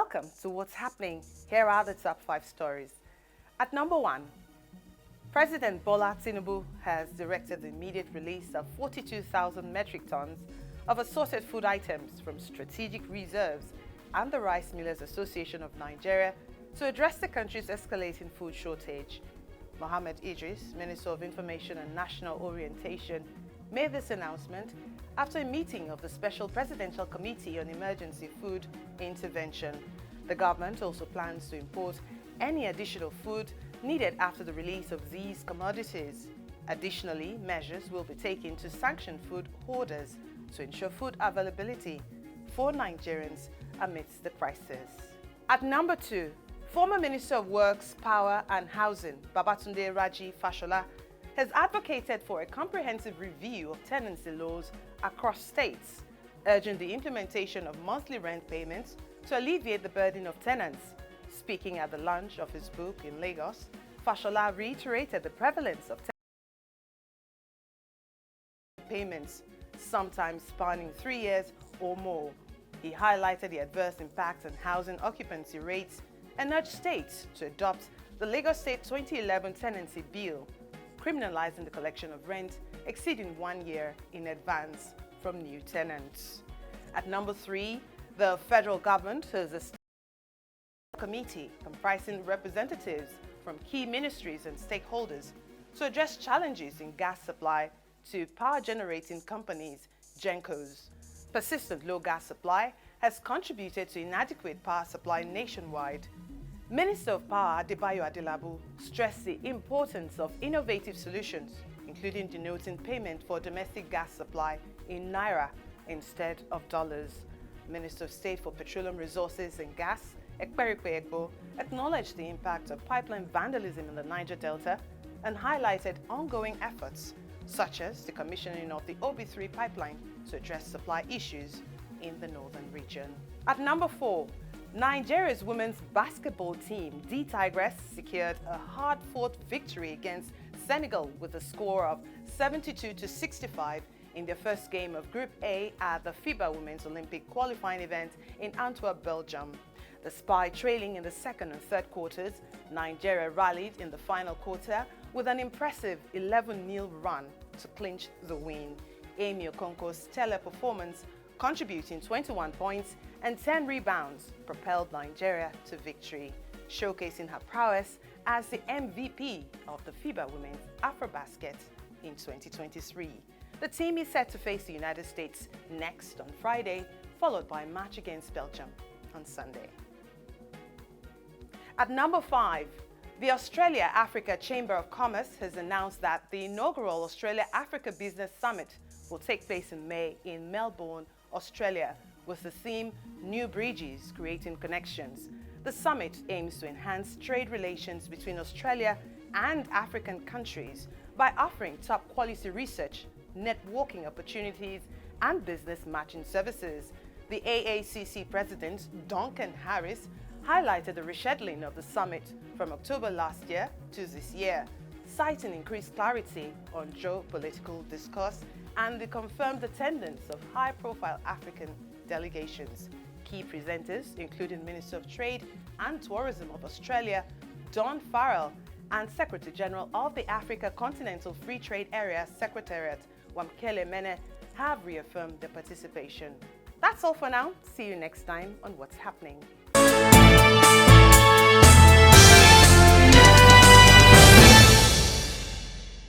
Welcome to What's Happening. Here are the top 5 stories. At number 1, President Bola Tinubu has directed the immediate release of 42,000 metric tons of assorted food items from strategic reserves and the Rice Millers Association of Nigeria to address the country's escalating food shortage. Mohammed Idris, Minister of Information and National Orientation, made this announcement after a meeting of the Special Presidential Committee on Emergency Food Intervention. The government also plans to import any additional food needed after the release of these commodities. Additionally, measures will be taken to sanction food hoarders to ensure food availability for Nigerians amidst the crisis. At number 2, former Minister of Works, Power and Housing, Babatunde Raji Fashola, has advocated for a comprehensive review of tenancy laws across states, urging the implementation of monthly rent payments to alleviate the burden of tenants. Speaking at the launch of his book in Lagos, Fashola reiterated the prevalence of payments, sometimes spanning 3 years or more. He highlighted the adverse impact on housing occupancy rates and urged states to adopt the Lagos State 2011 Tenancy Bill, criminalizing the collection of rent exceeding 1 year in advance from new tenants. At number 3, the federal government has established a committee comprising representatives from key ministries and stakeholders to address challenges in gas supply to power generating companies, GENCOs. Persistent low gas supply has contributed to inadequate power supply nationwide. Minister of Power Adebayo Adelabu stressed the importance of innovative solutions, including denoting payment for domestic gas supply in naira instead of dollars. Minister of State for Petroleum Resources and Gas, Ekperikpe Egbo, acknowledged the impact of pipeline vandalism in the Niger Delta and highlighted ongoing efforts, such as the commissioning of the OB3 pipeline to address supply issues in the northern region. At number 4, Nigeria's women's basketball team, the Tigress, secured a hard-fought victory against Senegal with a score of 72-65 in their first game of Group A at the FIBA Women's Olympic qualifying event in Antwerp, Belgium. Despite trailing in the second and third quarters, Nigeria rallied in the final quarter with an impressive 11-0 run to clinch the win. Amy Okonkwo's stellar performance, contributing 21 points and 10 rebounds, propelled Nigeria to victory, showcasing her prowess as the MVP of the FIBA Women's Afrobasket in 2023. The team is set to face the United States next on Friday, followed by a match against Belgium on Sunday. At number 5, the Australia-Africa Chamber of Commerce has announced that the inaugural Australia-Africa Business Summit will take place in May in Melbourne, Australia, with the theme New Bridges, Creating Connections. The summit aims to enhance trade relations between Australia and African countries by offering top quality research, networking opportunities, and business matching services. The AACC President, Duncan Harris, highlighted the rescheduling of the summit from October last year to this year, citing increased clarity on geopolitical discourse and the confirmed attendance of high-profile African delegations. Key presenters, including Minister of Trade and Tourism of Australia, Don Farrell, and Secretary General of the Africa Continental Free Trade Area Secretariat, Wamkele Mene, have reaffirmed their participation. That's all for now. See you next time on What's Happening.